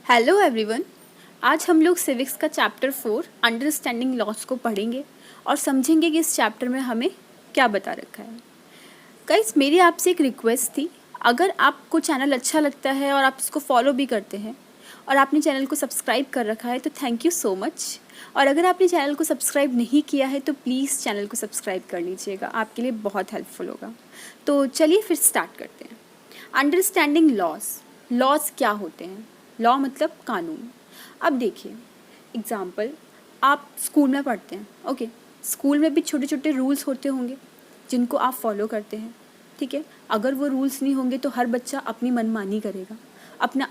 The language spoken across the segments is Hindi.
Hello everyone. आज हम लोग सिविक्स का चैप्टर 4 अंडरस्टैंडिंग लॉस को पढ़ेंगे और समझेंगे कि इस चैप्टर में हमें क्या बता रखा है। गाइस, मेरी आपसे एक रिक्वेस्ट थी, अगर आपको चैनल अच्छा लगता है और आप इसको फॉलो भी करते हैं और आपने चैनल को सब्सक्राइब कर रखा है तो थैंक यू सो मच। और अगर आपने चैनल को सब्सक्राइब नहीं किया है तो प्लीज़ चैनल को सब्सक्राइब कर लीजिएगा, आपके लिए बहुत हेल्पफुल होगा। तो चलिए फिर स्टार्ट करते हैं। Understanding loss. लॉस क्या होते हैं? लॉ मतलब कानून। अब देखिए एग्जाम्पल, आप स्कूल में पढ़ते हैं, ओके। स्कूल में भी छोटे छोटे रूल्स होते होंगे जिनको आप फॉलो करते हैं, ठीक है। अगर वो रूल्स नहीं होंगे तो हर बच्चा अपनी मनमानी करेगा,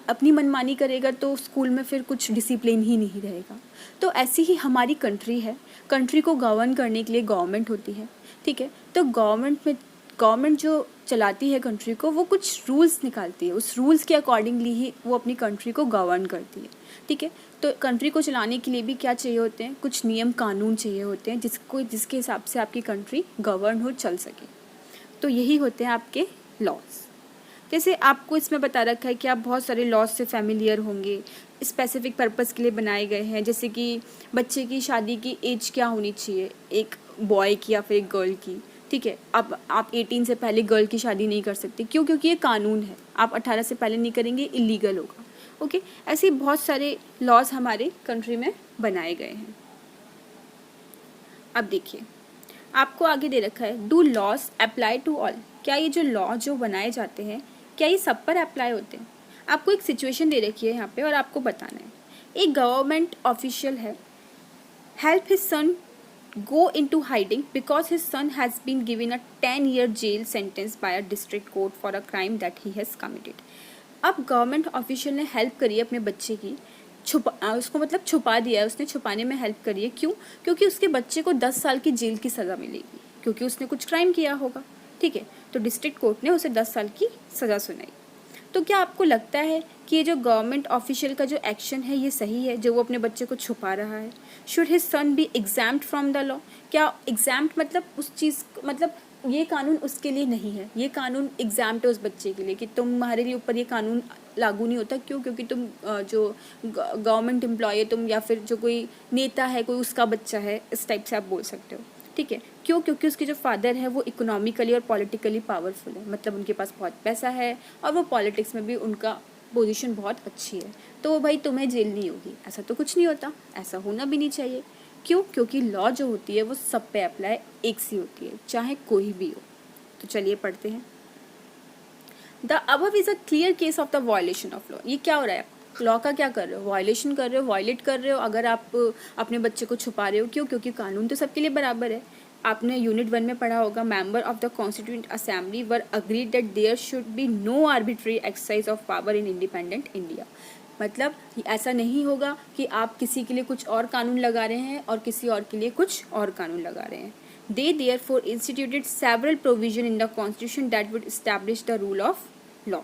अपनी मनमानी करेगा तो स्कूल में फिर कुछ डिसिप्लिन ही नहीं रहेगा। तो ऐसी ही हमारी कंट्री है। कंट्री को गवर्न करने के लिए गवर्नमेंट होती है, ठीक है। तो गवर्नमेंट जो चलाती है कंट्री को, वो कुछ रूल्स निकालती है, उस रूल्स के अकॉर्डिंगली ही वो अपनी कंट्री को गवर्न करती है, ठीक है। तो कंट्री को चलाने के लिए भी क्या चाहिए होते हैं? कुछ नियम कानून चाहिए होते हैं जिसके हिसाब से आपकी कंट्री गवर्न हो, चल सके। तो यही होते हैं आपके लॉस। जैसे आपको इसमें बता रखा है कि आप बहुत सारे लॉस से फैमिलियर होंगे, स्पेसिफिक पर्पस के लिए बनाए गए हैं। जैसे कि बच्चे की शादी की एज क्या होनी चाहिए, एक बॉय की या फिर एक गर्ल की, ठीक है। अब आप 18 से पहले गर्ल की शादी नहीं कर सकते, क्यों? क्योंकि ये कानून है। आप 18 से पहले नहीं करेंगे, इलीगल होगा, ओके। ऐसे बहुत सारे लॉज हमारे कंट्री में बनाए गए हैं। अब देखिए आपको आगे दे रखा है, do laws apply to all. क्या ये जो लॉ जो बनाए जाते हैं, क्या ये सब पर अप्लाई होते हैं? आपको एक सिचुएशन दे रखी है यहाँ पे और आपको बताना है। एक गवर्नमेंट ऑफिशियल है, help his son go into hiding because his son has been given a 10-year jail sentence by a district court for a crime that he has committed। अब गवर्नमेंट ऑफिशियल ने हेल्प करी है अपने बच्चे की, उसको मतलब छुपा दिया है, उसने छुपाने में हेल्प करी है। क्यों? क्योंकि उसके बच्चे को 10 साल की जेल की सज़ा मिलेगी, क्योंकि उसने कुछ क्राइम किया होगा, ठीक है। तो डिस्ट्रिक्ट कोर्ट ने उसे 10 साल की सज़ा सुनाई। तो क्या आपको लगता है कि ये जो गवर्नमेंट ऑफिशियल का जो एक्शन है ये सही है, जो वो अपने बच्चे को छुपा रहा है? Should his son be exempt from the law? क्या एग्जाम्प्ट मतलब उस चीज़, मतलब ये कानून उसके लिए नहीं है, ये कानून एग्जाम्प्ट है उस बच्चे के लिए कि तुम्हारे लिए ऊपर ये कानून लागू नहीं होता। क्यों? क्योंकि तुम जो गवर्नमेंट एम्प्लॉय है तुम, या फिर जो कोई नेता है कोई उसका बच्चा है, इस टाइप से आप बोल सकते हो, ठीक है। क्यों? क्योंकि उसके जो फादर है वो इकोनॉमिकली और पॉलिटिकली पावरफुल है, मतलब उनके पास बहुत पैसा है और वो पॉलिटिक्स में भी उनका पोजीशन बहुत अच्छी है। तो भाई तुम्हें जेल नहीं होगी, ऐसा तो कुछ नहीं होता, ऐसा होना भी नहीं चाहिए। क्यों? क्योंकि लॉ जो होती है वो सब पे अप्लाई एक सी होती है, चाहे कोई भी हो। तो चलिए पढ़ते हैं। The above is a clear case of the violation of law. ये क्या हो रहा है? लॉ का क्या कर रहे हो? वायलेशन कर रहे हो, वायलेट कर रहे हो अगर आप अपने बच्चे को छुपा रहे हो। क्यों? क्योंकि कानून तो सबके लिए बराबर है। आपने यूनिट 1 में पढ़ा होगा, member of the constituent assembly were agreed that there should be no arbitrary exercise of power in independent India. मतलब ऐसा नहीं होगा कि आप किसी के लिए कुछ और कानून लगा रहे हैं और किसी और के लिए कुछ और कानून लगा रहे हैं। They therefore instituted several provisions in the constitution that would establish the rule of law.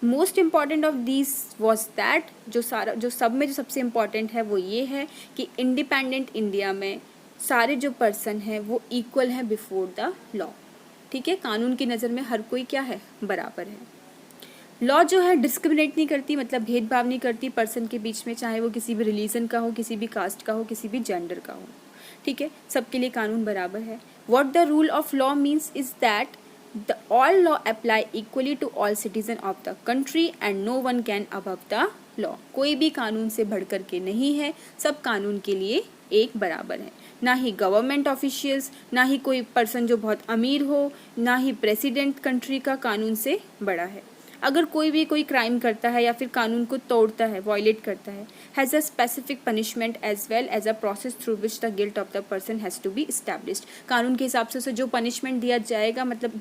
Most important of these was that जो सब में जो सबसे important है वो ये है कि इंडिपेंडेंट इंडिया में सारे जो पर्सन हैं वो इक्वल हैं बिफोर द लॉ, ठीक है। कानून की नज़र में हर कोई क्या है? बराबर है। लॉ जो है डिस्क्रिमिनेट नहीं करती, मतलब भेदभाव नहीं करती पर्सन के बीच में, चाहे वो किसी भी रिलीजन का हो, किसी भी कास्ट का हो, किसी भी जेंडर का हो, ठीक है। सबके लिए कानून बराबर है। What the rule of law means is that the all law apply equally to all citizen of the country and no one can above the law. कोई भी कानून से बढ़ कर के नहीं है, सब कानून के लिए एक बराबर है। ना ही गवर्नमेंट ऑफिशियल्स, ना ही कोई पर्सन जो बहुत अमीर हो, ना ही प्रेसिडेंट कंट्री का कानून से बड़ा है। अगर कोई भी कोई क्राइम करता है या फिर कानून को तोड़ता है, वायलेट करता है, has a specific punishment as well as a process through which the guilt of the person has to be established. कानून के हिसाब से उसे जो पनिशमेंट दिया जाएगा, मतलब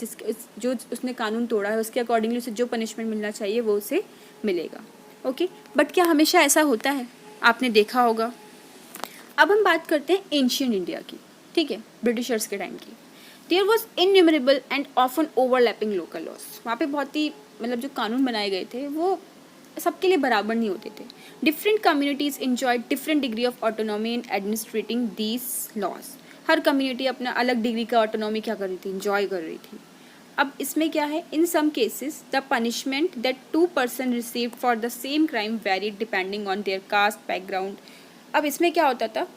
जो उसने कानून तोड़ा है उसके अकॉर्डिंगली उसे जो पनिशमेंट मिलना चाहिए वो उसे मिलेगा, ओके। बट क्या हमेशा ऐसा होता है? आपने देखा होगा। अब हम बात करते हैं एंशियंट इंडिया की, ठीक है, ब्रिटिशर्स के टाइम की। There was innumerable and often overlapping local laws. वहाँ पे बहुत ही मतलब जो कानून बनाए गए थे वो सबके लिए बराबर नहीं होते थे। Different communities enjoy different degree of autonomy in administrating these laws. हर कम्युनिटी अपना अलग डिग्री का ऑटोनॉमी क्या कर रही थी? इंजॉय कर रही थी। अब इसमें क्या है, in some cases the punishment that 2 person received for the same crime varied depending on their caste background. अब इसमें क्या होता था,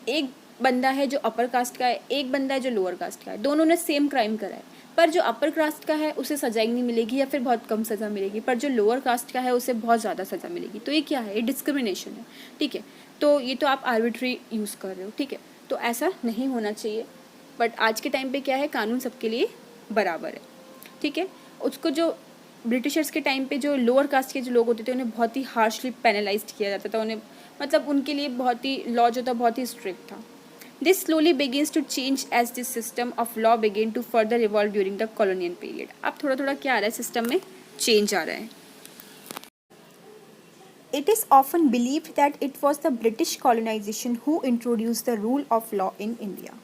एक बंदा है जो अपर कास्ट का है, एक बंदा है जो लोअर कास्ट का है, दोनों ने सेम क्राइम करा है, पर जो अपर कास्ट का है उसे सजा ही नहीं मिलेगी या फिर बहुत कम सज़ा मिलेगी, पर जो लोअर कास्ट का है उसे बहुत ज़्यादा सज़ा मिलेगी। तो ये क्या है, ये डिस्क्रिमिनेशन है, ठीक है। तो ये तो आप आर्बिट्री यूज़ कर रहे हो, ठीक है, तो ऐसा नहीं होना चाहिए। बट आज के टाइम पे क्या है, कानून सबके लिए बराबर है, ठीक है। उसको जो ब्रिटिशर्स के टाइम पे जो लोअर कास्ट के जो लोग होते थे उन्हें बहुत ही हार्शली पेनलाइज किया जाता था, उन्हें मतलब उनके लिए बहुत ही लॉ जो था बहुत ही स्ट्रिक्ट था। This slowly begins to change as this system of law began to further evolve during the colonial period. अब थोड़ा थोड़ा क्या आ रहा है, सिस्टम में चेंज आ रहा है। It is often believed that it was the British colonization who introduced the rule of law in India.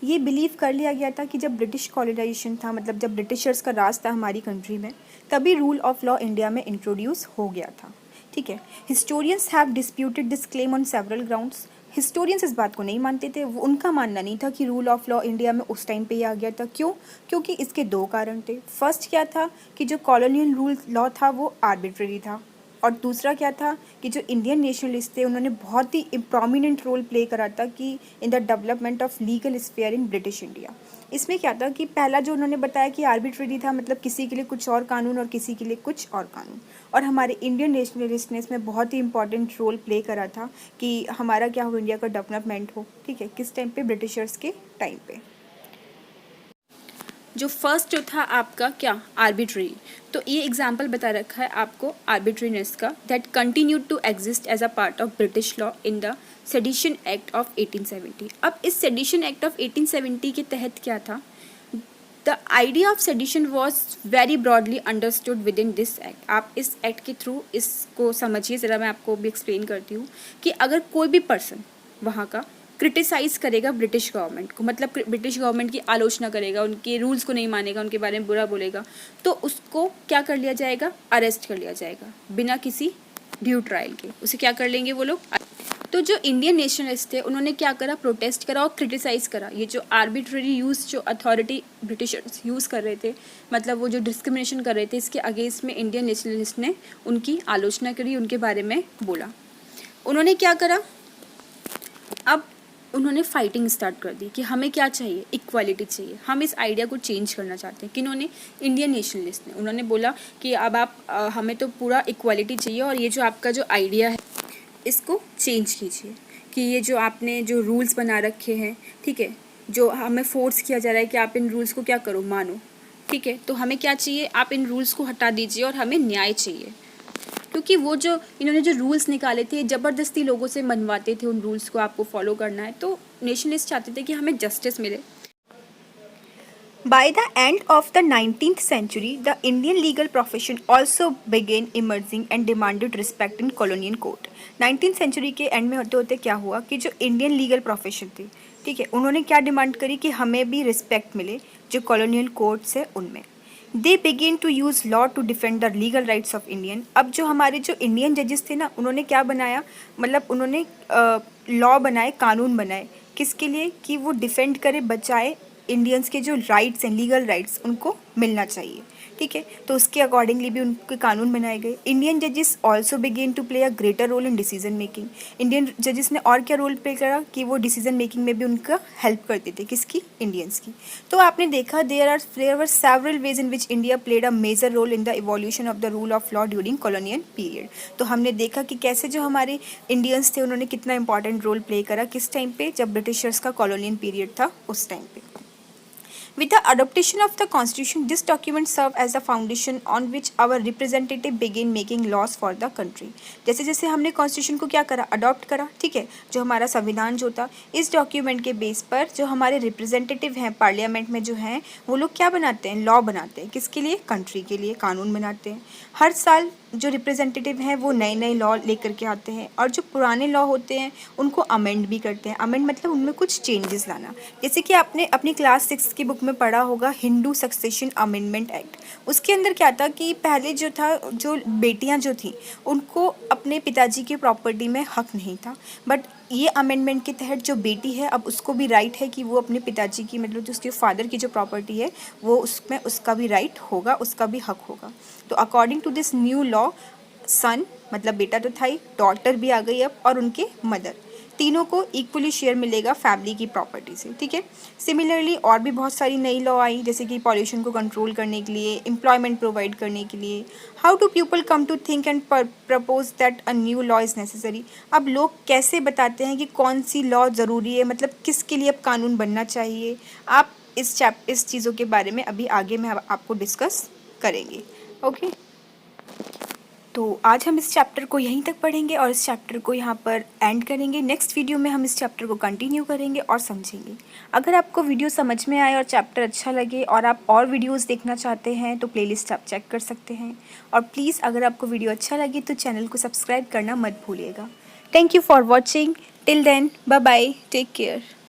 ये बिलीव कर लिया गया था कि जब ब्रिटिश कॉलोनाइजेशन था, मतलब जब ब्रिटिशर्स का राज था हमारी कंट्री में, तभी रूल ऑफ लॉ इंडिया में इंट्रोड्यूस हो गया था, ठीक है। Historians have disputed this claim on several grounds. Historians इस बात को नहीं मानते थे, वो उनका मानना नहीं था कि रूल ऑफ लॉ इंडिया में उस टाइम पे ही आ गया था। क्यों? क्योंकि इसके दो कारण थे। फर्स्ट क्या था कि जो कॉलोनियल रूल लॉ था वो आर्बिट्रेरी था, और दूसरा क्या था कि जो इंडियन नेशनलिस्ट थे उन्होंने बहुत ही प्रोमिनेंट रोल प्ले करा था कि in the development of legal sphere in British India. इसमें क्या था कि पहला जो उन्होंने बताया कि आर्बिट्रेरी था, मतलब किसी के लिए कुछ और कानून और किसी के लिए कुछ और कानून, और हमारे इंडियन नेशनलिस्ट ने इसमें बहुत ही इंपॉर्टेंट रोल प्ले करा था कि हमारा क्या हो, इंडिया का डेवलपमेंट हो, ठीक है। किस टाइम पे? ब्रिटिशर्स के टाइम पे। जो फर्स्ट जो था आपका क्या, आर्बिट्री, तो ये एग्जाम्पल बता रखा है आपको आर्बिट्रीनेस का, that continued to exist as a part of British law in the sedition act of 1870। अब इस सेडिशन एक्ट ऑफ 1870 के तहत क्या था, the idea of sedition was very broadly understood with in this act. आप इस एक्ट के थ्रू इसको समझिए ज़रा, मैं आपको भी एक्सप्लेन करती हूँ कि अगर कोई भी पर्सन वहाँ का क्रिटिसाइज़ करेगा ब्रिटिश गवर्नमेंट को, मतलब ब्रिटिश गवर्नमेंट की आलोचना करेगा, उनके रूल्स को नहीं मानेगा, उनके बारे में बुरा बोलेगा, तो उसको क्या कर लिया जाएगा, अरेस्ट कर लिया जाएगा बिना किसी ड्यू ट्रायल के। उसे क्या कर लेंगे वो लोग। तो जो इंडियन नेशनलिस्ट थे उन्होंने क्या करा, प्रोटेस्ट करा और क्रिटिसाइज़ करा ये जो आर्बिट्रेरी यूज़ जो अथॉरिटी ब्रिटिशर्स यूज़ कर रहे थे, मतलब वो जो डिस्क्रिमिनेशन कर रहे थे, इसके अगेंस्ट में इंडियन नेशनलिस्ट ने उनकी आलोचना करी, उनके बारे में बोला। उन्होंने क्या करा, अब उन्होंने फाइटिंग स्टार्ट कर दी कि हमें क्या चाहिए, इक्वालिटी चाहिए, हम इस आइडिया को चेंज करना चाहते हैं। किन्होंने? इंडियन नेशनलिस्ट ने। उन्होंने बोला कि अब आप हमें तो पूरा इक्वालिटी चाहिए और ये जो आपका जो आइडिया है इसको चेंज कीजिए, कि ये जो आपने जो रूल्स बना रखे हैं, ठीक है, जो हमें फोर्स किया जा रहा है कि आप इन रूल्स को क्या करो, मानो, ठीक है, तो हमें क्या चाहिए, आप इन रूल्स को हटा दीजिए और हमें न्याय चाहिए। क्योंकि वो जो इन्होंने जो रूल्स निकाले थे, ज़बरदस्ती लोगों से मनवाते थे उन रूल्स को आपको फॉलो करना है, तो नेशनलिस्ट चाहते थे कि हमें जस्टिस मिले। By the end of the 19th century, the Indian legal profession also began emerging and demanded respect in colonial court. 19th century के एंड में होते होते क्या हुआ कि जो इंडियन लीगल प्रोफेशन थी, ठीक है, उन्होंने क्या डिमांड करी कि हमें भी रिस्पेक्ट मिले जो कॉलोनियल कोर्ट्स है उनमें। They began to use law to defend the legal rights of Indian. अब जो हमारे जो इंडियन जजेस थे ना, उन्होंने क्या बनाया, मतलब उन्होंने लॉ बनाए, कानून बनाए, किसके लिए, कि वो डिफेंड करे, बचाए इंडियंस के जो राइट्स हैं, लीगल राइट्स, उनको मिलना चाहिए, ठीक है। तो उसके अकॉर्डिंगली भी उनके कानून बनाए गए। इंडियन जजेस also began to play a greater role in decision making. Indian जजेस ने और क्या रोल प्ले करा कि वो डिसीजन मेकिंग में भी उनका हेल्प करते थे, किसकी, इंडियंस की। तो आपने देखा there were several ways in which India played a major role in the evolution of the rule of law during colonial period. तो हमने देखा कि कैसे जो हमारे इंडियंस थे उन्होंने कितना इंपॉर्टेंट रोल प्ले करा, किस टाइम पे, जब ब्रिटिशर्स का कॉलोनियल पीरियड था उस टाइम पे। With the adoption of the Constitution, this document served as the foundation on which our representative began making laws for the country. जैसे जैसे हमने कॉन्स्टिट्यूशन को क्या करा, अडॉप्ट करा, ठीक है, जो हमारा संविधान जो था, इस डॉक्यूमेंट के बेस पर जो हमारे रिप्रेजेंटेटिव हैं पार्लियामेंट में जो हैं, वो लोग क्या बनाते हैं, लॉ बनाते हैं, किसके लिए, कंट्री के लिए कानून बनाते हैं। हर साल जो रिप्रेजेंटेटिव हैं वो नए नए लॉ लेकर के आते हैं, और जो पुराने लॉ होते हैं उनको अमेंड भी करते हैं। अमेंड मतलब उनमें कुछ चेंजेस लाना। जैसे कि आपने अपनी क्लास 6 की बुक में पढ़ा होगा हिंदू सक्सेशन अमेंडमेंट एक्ट। उसके अंदर क्या था कि पहले जो था, जो बेटियां जो थी उनको अपने पिताजी की प्रॉपर्टी में हक नहीं था, बट ये अमेंडमेंट के तहत जो बेटी है अब उसको भी राइट है कि वो अपने पिताजी की, मतलब जो उसके फादर की जो प्रॉपर्टी है वो उसमें उसका भी राइट होगा, उसका भी हक होगा। तो according to this new law, son मतलब बेटा तो था ही, डॉटर भी आ गई अब, और उनके मदर, तीनों को इक्वली शेयर मिलेगा फैमिली की प्रॉपर्टी से, ठीक है। सिमिलरली और भी बहुत सारी नई लॉ आई, जैसे कि पॉल्यूशन को कंट्रोल करने के लिए, एम्प्लॉयमेंट प्रोवाइड करने के लिए। How do people come to think and propose that a new law is necessary. अब लोग कैसे बताते हैं कि कौन सी लॉ ज़रूरी है, मतलब किसके लिए अब कानून बनना चाहिए। आप इस चीज़ों के बारे में अभी आगे में आपको डिस्कस करेंगे, ओके। तो आज हम इस चैप्टर को यहीं तक पढ़ेंगे और इस चैप्टर को यहाँ पर एंड करेंगे। नेक्स्ट वीडियो में हम इस चैप्टर को कंटिन्यू करेंगे और समझेंगे। अगर आपको वीडियो समझ में आए और चैप्टर अच्छा लगे और आप और वीडियोस देखना चाहते हैं तो प्लेलिस्ट आप चेक कर सकते हैं। और प्लीज़ अगर आपको वीडियो अच्छा लगे तो चैनल को सब्सक्राइब करना मत भूलिएगा। Thank you for watching. Till then, bye bye, take care.